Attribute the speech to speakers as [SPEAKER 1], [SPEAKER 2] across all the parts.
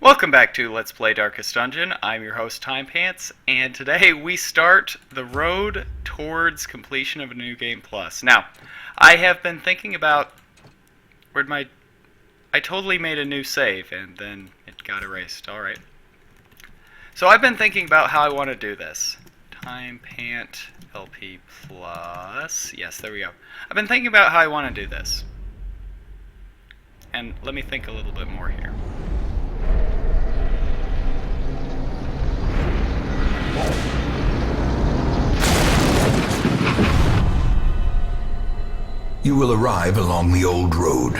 [SPEAKER 1] Welcome back to Let's Play Darkest Dungeon. I'm your host, Timepants, and today we start the road towards completion of a new game plus. Now, I have been thinking about where'd my... I totally made a new save, and then it got erased. Alright. So I've been thinking about how I want to do this. Timepant LP plus... Yes, there we go. I've been thinking about how I want to do this. And let me think a little bit more here.
[SPEAKER 2] You will arrive along the old road.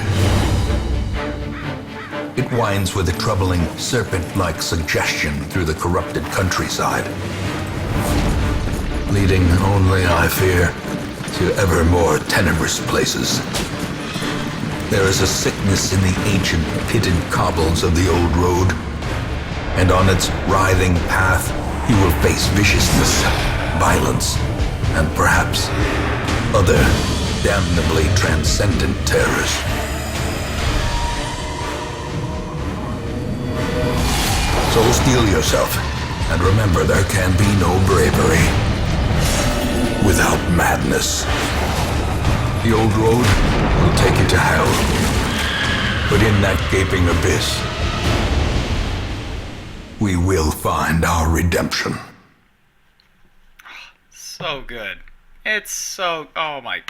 [SPEAKER 2] It winds with a troubling, serpent-like suggestion through the corrupted countryside, leading only, I fear, to ever more tenebrous places. There is a sickness in the ancient, pitted cobbles of the old road, and on its writhing path, you will face viciousness, violence, and perhaps other damnably transcendent terrors. So steel yourself, and remember there can be no bravery without madness. The old road will take you to hell, but in that gaping abyss, we will find our redemption.
[SPEAKER 1] So good. It's so... Oh my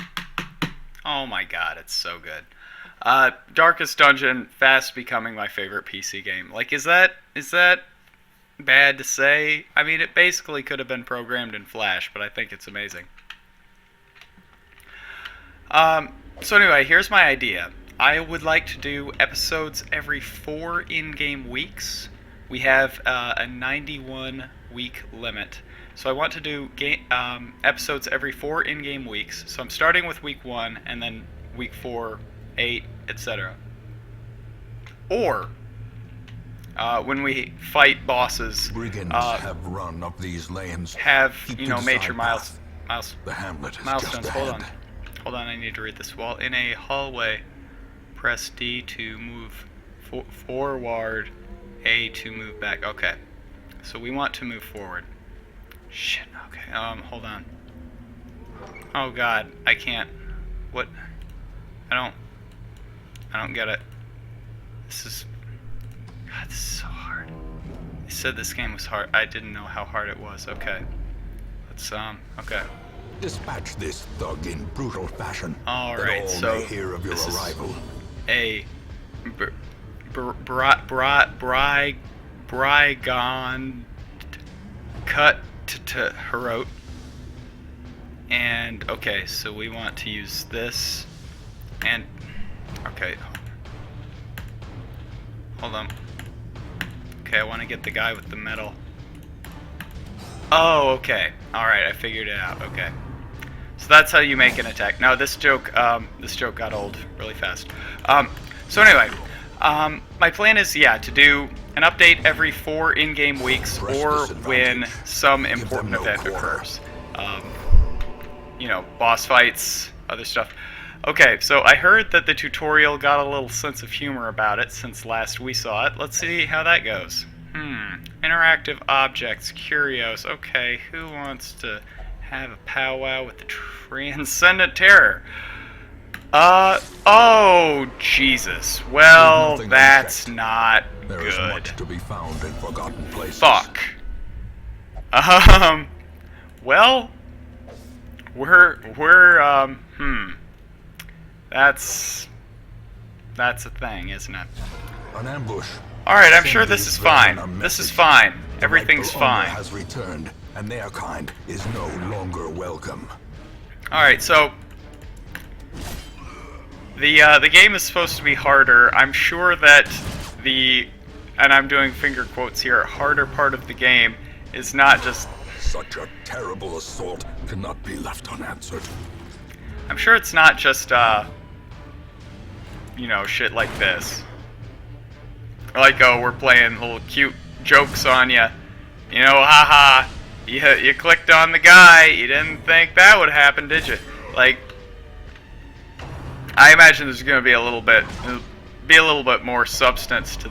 [SPEAKER 1] god, it's so good. Darkest Dungeon, fast becoming my favorite PC game. Like, is that bad to say? I mean, it basically could have been programmed in Flash, but I think it's amazing. So anyway, here's my idea. I would like to do episodes every 4 in-game weeks. We have a 91-week limit. So I want to do episodes every 4 in-game weeks. So I'm starting with week 1, and then week 4, 8, etc. Or, when we fight bosses,
[SPEAKER 2] Brigands have run up these lanes.
[SPEAKER 1] have,
[SPEAKER 2] Keep
[SPEAKER 1] you
[SPEAKER 2] to
[SPEAKER 1] know,
[SPEAKER 2] the
[SPEAKER 1] major
[SPEAKER 2] side
[SPEAKER 1] milestones.
[SPEAKER 2] The hamlet is
[SPEAKER 1] Milestones.
[SPEAKER 2] just
[SPEAKER 1] Hold
[SPEAKER 2] ahead.
[SPEAKER 1] on. Hold on, I need to read this. While in a hallway, press D to move forward, A to move back. Okay. So we want to move forward. Shit, okay. Hold on. Oh god, I can't. What? I don't get it. This is... God, this is so hard. They said this game was hard. I didn't know how hard it was. Okay. Let's, okay.
[SPEAKER 2] Dispatch this thug in brutal fashion.
[SPEAKER 1] Alright,
[SPEAKER 2] all
[SPEAKER 1] so
[SPEAKER 2] may hear of your
[SPEAKER 1] this
[SPEAKER 2] arrival.
[SPEAKER 1] is a Brygon cut to Herot. And okay, so we want to use this and okay. Hold on. Okay, I want to get the guy with the metal. Oh, okay. Alright, I figured it out. Okay. So that's how you make an attack. Now this joke got old really fast. So anyway, my plan is, yeah, to do an update every 4 in-game weeks, or when some important event occurs. You know, boss fights, other stuff. Okay, so I heard that the tutorial got a little sense of humor about it since last we saw it. Let's see how that goes. Interactive objects, curios. Okay, who wants to have a powwow with the transcendent terror? Oh, Jesus. Well, that's not
[SPEAKER 2] There
[SPEAKER 1] good.
[SPEAKER 2] is much to be found in forgotten places.
[SPEAKER 1] Fuck. Well, that's a thing, isn't it?
[SPEAKER 2] An ambush.
[SPEAKER 1] Alright, I'm sure this is fine. This is fine. Everything's fine.
[SPEAKER 2] Has returned, and their kind is no longer welcome.
[SPEAKER 1] Alright, so the game is supposed to be harder. I'm sure that and I'm doing finger quotes here, harder part of the game is not just...
[SPEAKER 2] Such a terrible assault cannot be left unanswered.
[SPEAKER 1] I'm sure it's not just, you know, shit like this. Like, oh, we're playing little cute jokes on you. You know, haha, you clicked on the guy, you didn't think that would happen, did you? Like, I imagine there's going to be a little bit more substance to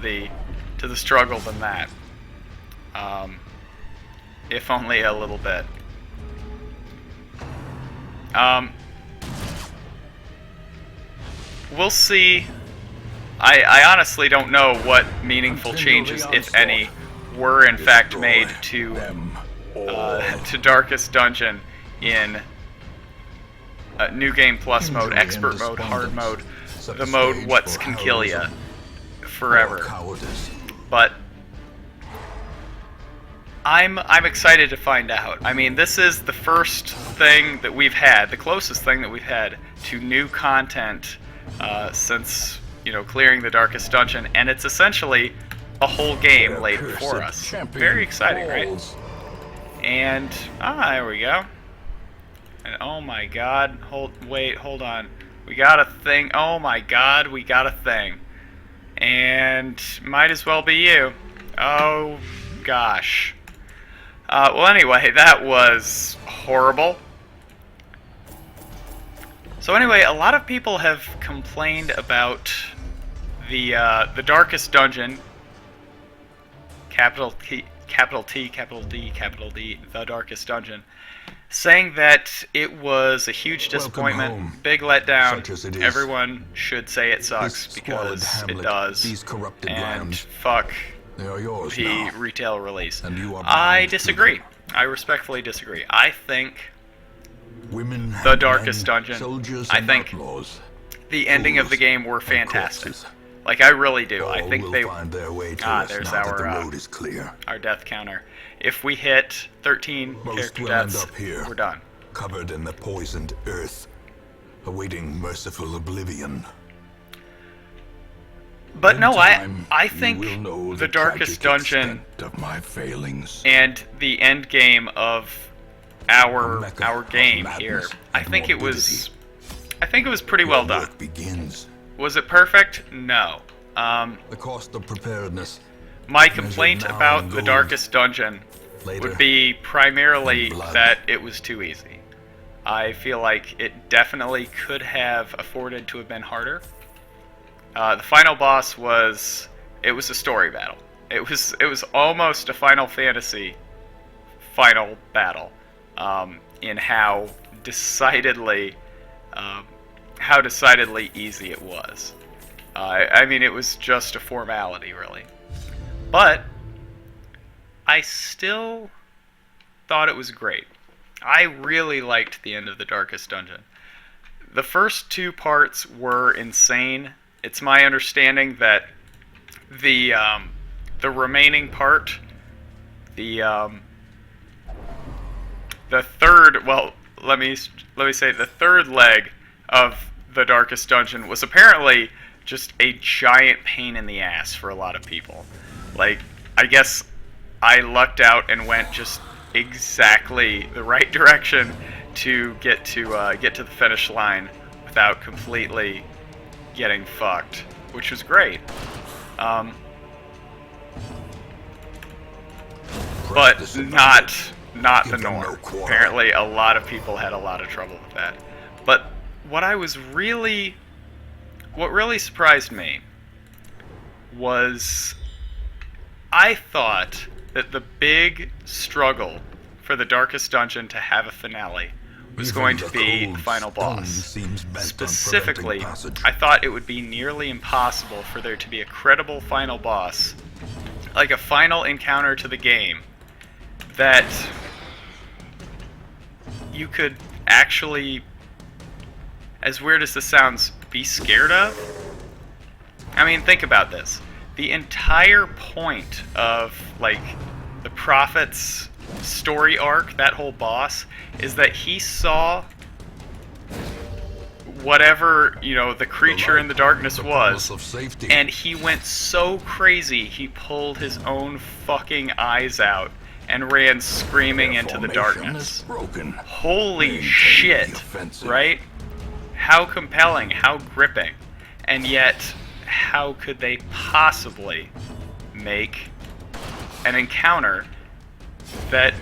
[SPEAKER 1] to the struggle than that. If only a little bit. We'll see. I honestly don't know what meaningful changes, if any, were in fact made to Darkest Dungeon in New Game Plus mode, Expert mode, Hard mode, the mode What's Can Kill Ya forever. But I'm excited to find out. I mean, this is the first thing that we've had, the closest thing that we've had to new content since, you know, clearing the Darkest Dungeon, and it's essentially a whole game laid before us. Very exciting, right? And there we go. And oh my God, hold on. We got a thing. Oh my God, we got a thing. And might as well be you. Oh gosh. Well, anyway, that was horrible. So anyway, a lot of people have complained about the Darkest Dungeon, capital T, capital D, capital D, the Darkest Dungeon, saying that it was a huge disappointment, big letdown. Everyone should say it sucks because it does. And fuck the retail release. I disagree. I respectfully disagree. I think the Darkest Dungeon, I think the ending of the game were fantastic. Like, I really do. I think they there's our death counter. If we hit 13 character deaths, we're done.
[SPEAKER 2] Covered in the poisoned earth, awaiting merciful oblivion.
[SPEAKER 1] But no, I think the Darkest Dungeon
[SPEAKER 2] of my failings
[SPEAKER 1] and the end game of our game here, I think it was pretty well done. Was it perfect? No.
[SPEAKER 2] The cost of preparedness.
[SPEAKER 1] My complaint about the Darkest Dungeon would be primarily that it was too easy. I feel like it definitely could have afforded to have been harder. The final boss was a story battle. It was almost a Final Fantasy final battle, in how decidedly easy it was. I mean, it was just a formality, really. But I still thought it was great. I really liked the end of the Darkest Dungeon. The first two parts were insane. It's my understanding that the remaining part, the third, well, let me say the third leg of the Darkest Dungeon was apparently just a giant pain in the ass for a lot of people. Like, I guess I lucked out and went just exactly the right direction to get to the finish line without completely getting fucked, which was great. But not the norm. Apparently, a lot of people had a lot of trouble with that. But what really surprised me was I thought that the big struggle for the Darkest Dungeon to have a finale was going to be the final boss. Specifically, I thought it would be nearly impossible for there to be a credible final boss, like a final encounter to the game, that you could actually, as weird as this sounds, be scared of. I mean, think about this. The entire point of, like, the Prophet's story arc, that whole boss, is that he saw whatever, you know, the creature in the darkness was, and he went so crazy he pulled his own fucking eyes out and ran screaming into the darkness. Holy shit, right? How compelling, how gripping, and yet how could they possibly make an encounter that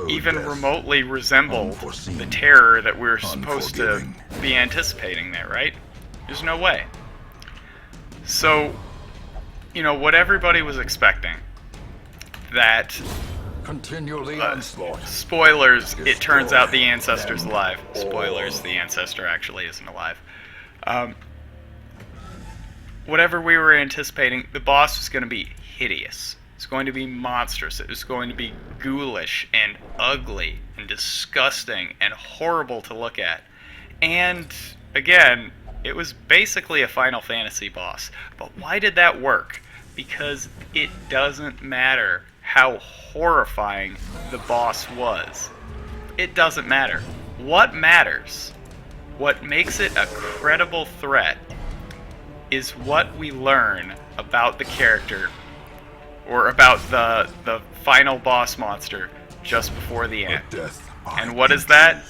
[SPEAKER 1] even remotely resembled the terror that we're supposed to be anticipating there, right? There's no way. So, you know, what everybody was expecting. That,
[SPEAKER 2] Continue the onslaught.
[SPEAKER 1] spoilers, it turns out the
[SPEAKER 2] Destroy
[SPEAKER 1] ancestor's
[SPEAKER 2] them
[SPEAKER 1] alive.
[SPEAKER 2] all.
[SPEAKER 1] Spoilers, the ancestor actually isn't alive. Whatever we were anticipating, the boss was going to be hideous. It's going to be monstrous. It was going to be ghoulish and ugly and disgusting and horrible to look at. And, again, it was basically a Final Fantasy boss. But why did that work? Because it doesn't matter how horrifying the boss was. It doesn't matter. What matters, what makes it a credible threat, is what we learn about the character, or about the final boss monster just before the end. And what is that?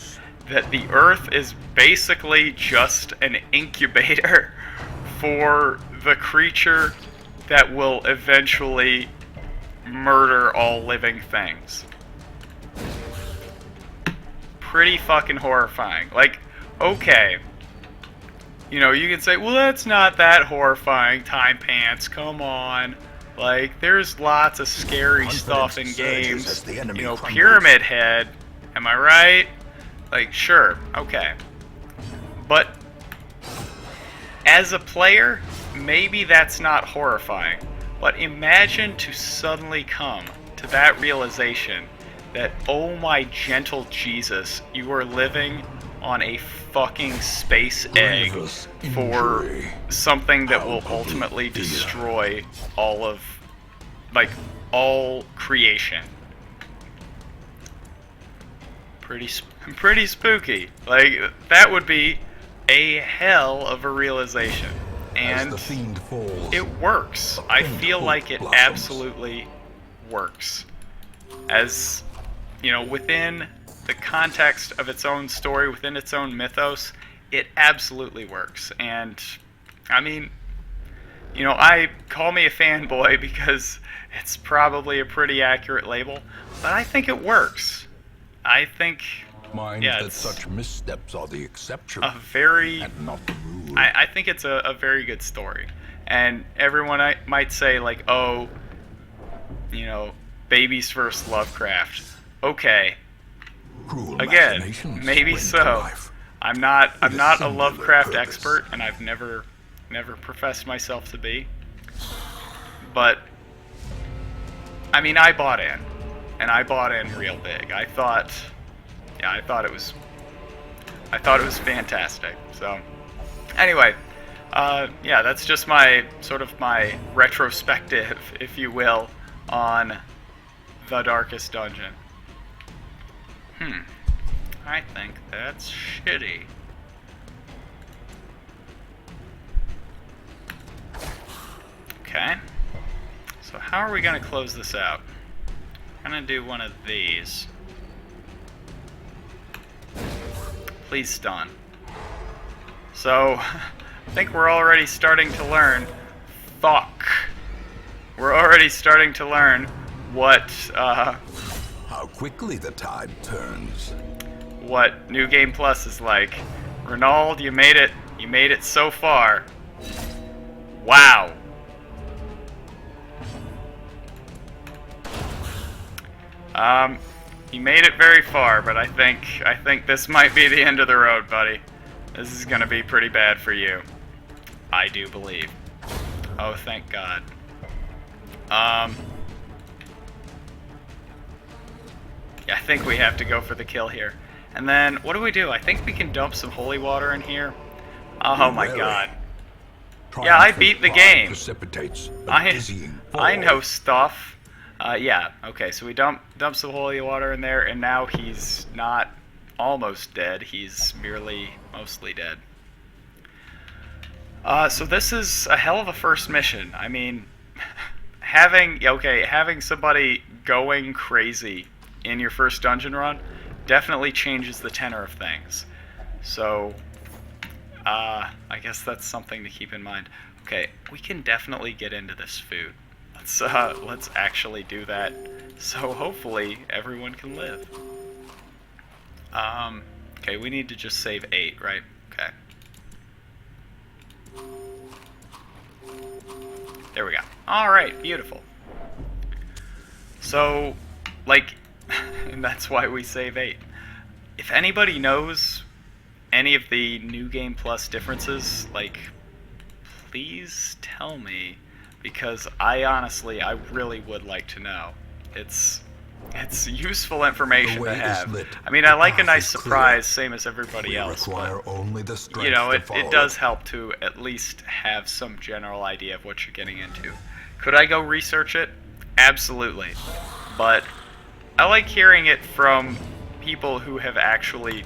[SPEAKER 1] That the Earth is basically just an incubator for the creature that will eventually murder all living things. Pretty fucking horrifying. Like, okay, you know, you can say, well, that's not that horrifying, Timepants, come on. Like, there's lots of scary stuff in games. You know, Pyramid Head, am I right? Like, sure, okay. But, as a player, maybe that's not horrifying. But imagine to suddenly come to that realization that, oh my gentle Jesus, you are living on a fucking space egg for something that will ultimately destroy all of, like, all creation. Pretty spooky. Like, that would be a hell of a realization. And it works. I feel like it absolutely works. As, you know, within the context of its own story, within its own mythos, it absolutely works. And, I mean, you know, call me a fanboy because it's probably a pretty accurate label, but I think it works. I think, yeah,
[SPEAKER 2] that such missteps are the exception,
[SPEAKER 1] a very,
[SPEAKER 2] and not the rule.
[SPEAKER 1] I think it's a very good story. And everyone might say, like, oh, you know, baby's first Lovecraft. Okay.
[SPEAKER 2] Cruel
[SPEAKER 1] Again,
[SPEAKER 2] machinations
[SPEAKER 1] maybe
[SPEAKER 2] bring to
[SPEAKER 1] so.
[SPEAKER 2] life.
[SPEAKER 1] I'm not a
[SPEAKER 2] singular
[SPEAKER 1] Lovecraft
[SPEAKER 2] purpose.
[SPEAKER 1] expert, and I've never professed myself to be. But I mean, I bought in, and I bought in real big. I thought it was fantastic. So anyway, yeah, that's just my sort of my retrospective, if you will, on The Darkest Dungeon. I think that's shitty. Okay. So how are we going to close this out? I'm going to do one of these. Please stun. So, I think we're already starting to learn. Fuck. We're already starting to learn what,
[SPEAKER 2] How quickly the tide turns.
[SPEAKER 1] what New Game Plus is like. Ronald, you made it. You made it so far. Wow. You made it very far, but I think this might be the end of the road, buddy. This is gonna be pretty bad for you. I do believe. Oh, thank God. Yeah, I think we have to go for the kill here. And then, what do? I think we can dump some holy water in here. Oh my God. Yeah, I beat the game.
[SPEAKER 2] Precipitates a
[SPEAKER 1] I
[SPEAKER 2] dizzying
[SPEAKER 1] know
[SPEAKER 2] fall.
[SPEAKER 1] stuff. Yeah, okay, so we dump some holy water in there, and now he's not almost dead. He's merely mostly dead. So this is a hell of a first mission. I mean, having somebody going crazy in your first dungeon run definitely changes the tenor of things. So, I guess that's something to keep in mind. Okay, we can definitely get into this food. Let's actually do that. So hopefully everyone can live. Okay, we need to just save 8, right? Okay. There we go. Alright, beautiful. So, like, and that's why we save 8. If anybody knows any of the New Game Plus differences, like, please tell me, because I really would like to know. It's useful information to have. I mean, I like a nice surprise, same as everybody else, but, you know, it does help to at least have some general idea of what you're getting into. Could I go research it? Absolutely. But I like hearing it from people who have actually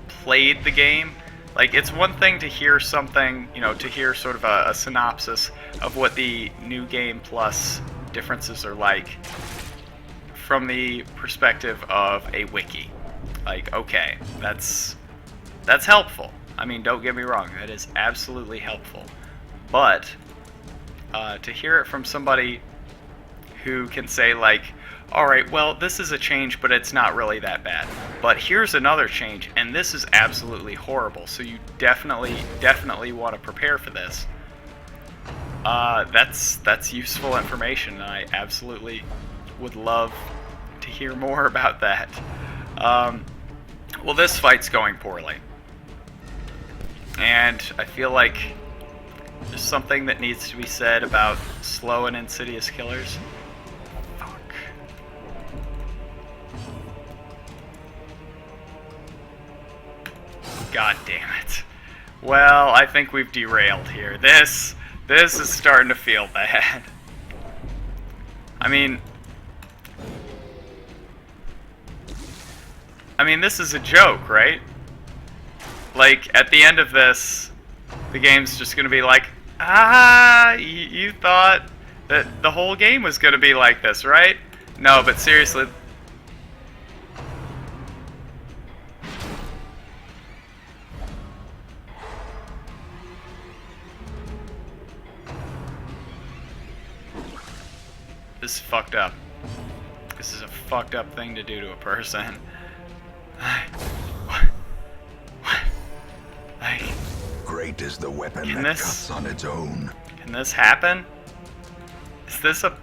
[SPEAKER 1] played the game. Like, it's one thing to hear something, you know, to hear sort of a synopsis of what the New Game Plus differences are like from the perspective of a wiki. Like, okay, that's helpful. I mean, don't get me wrong, that is absolutely helpful. But to hear it from somebody who can say, like, alright, well, this is a change, but it's not really that bad. But here's another change, and this is absolutely horrible, so you definitely want to prepare for this. That's useful information, and I absolutely would love to hear more about that. Well, this fight's going poorly. And I feel like there's something that needs to be said about slow and insidious killers. Fuck. God damn it. Well, I think we've derailed here. This is starting to feel bad. I mean, this is a joke, right? Like, at the end of this, the game's just gonna be like, you thought that the whole game was gonna be like this, right? No, but seriously. This is fucked up. This is a fucked up thing to do to a person. Like,
[SPEAKER 2] great is the weapon that cuts on its own.
[SPEAKER 1] Can this happen? Is this a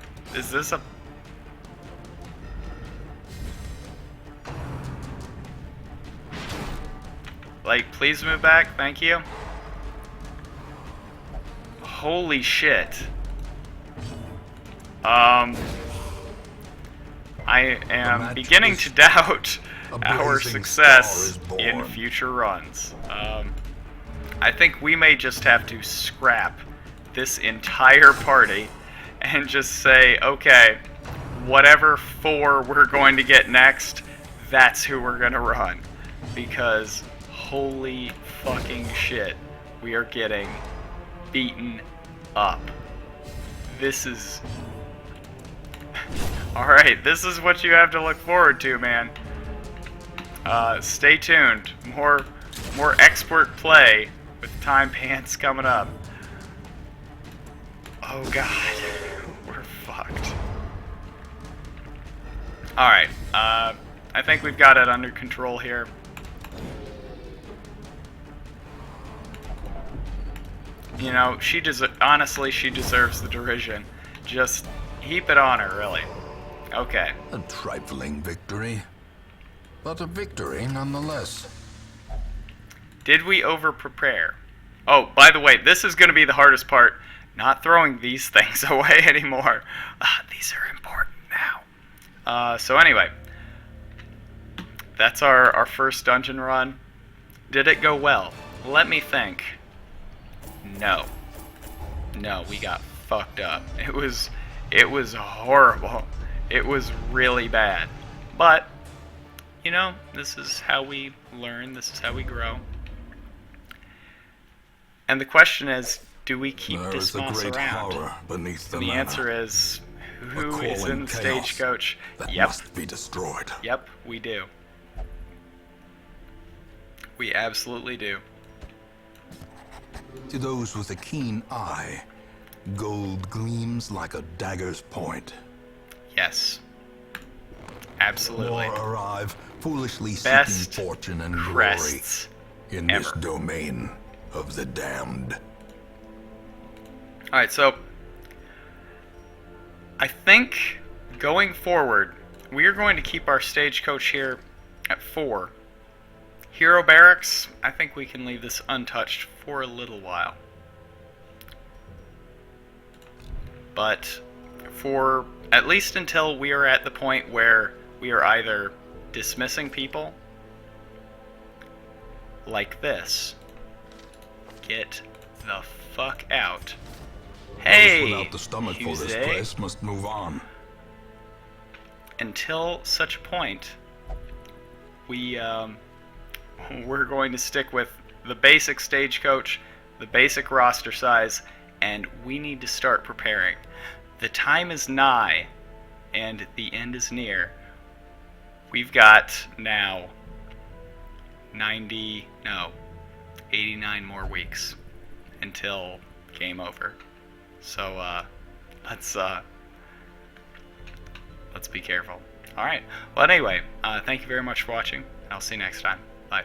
[SPEAKER 1] like, please move back, thank you. Holy shit. I am beginning to doubt our success in future runs. I think we may just have to scrap this entire party and just say, okay, whatever 4 we're going to get next, that's who we're going to run. Because holy fucking shit, we are getting beaten up. This is... Alright, this is what you have to look forward to, man. Stay tuned. More expert play with Timepants coming up. Oh god, we're fucked. Alright, I think we've got it under control here. You know, honestly, she deserves the derision. Just heap it on her, really. Okay.
[SPEAKER 2] A trifling victory, but a victory nonetheless.
[SPEAKER 1] Did we over-prepare? Oh, by the way, this is going to be the hardest part. Not throwing these things away anymore. These are important now. So anyway, that's our first dungeon run. Did it go well? Let me think. No. No, we got fucked up. It was horrible. It was really bad. But, you know, this is how we learn. This is how we grow. And the question is, do we keep this moss around? And the answer is, who is in the stagecoach?
[SPEAKER 2] Yep. Must be destroyed.
[SPEAKER 1] Yep, we do. We absolutely do.
[SPEAKER 2] To those with a keen eye, gold gleams like a dagger's point.
[SPEAKER 1] Yes. Absolutely.
[SPEAKER 2] More arrive, foolishly
[SPEAKER 1] Best
[SPEAKER 2] seeking fortune and glory
[SPEAKER 1] crests
[SPEAKER 2] in this
[SPEAKER 1] ever.
[SPEAKER 2] domain of the damned.
[SPEAKER 1] Alright, so I think going forward, we are going to keep our stagecoach here at 4. Hero Barracks, I think we can leave this untouched for a little while. But for at least until we are at the point where we are either dismissing people like this. Get the fuck out. Hey,
[SPEAKER 2] Those without the stomach for this
[SPEAKER 1] Jose.
[SPEAKER 2] place must move on.
[SPEAKER 1] Until such a point, we're going to stick with the basic stagecoach, the basic roster size, and we need to start preparing. The time is nigh, and the end is near. We've got now 89 more weeks until game over. So let's be careful. All right. Well, anyway, thank you very much for watching. I'll see you next time. Bye.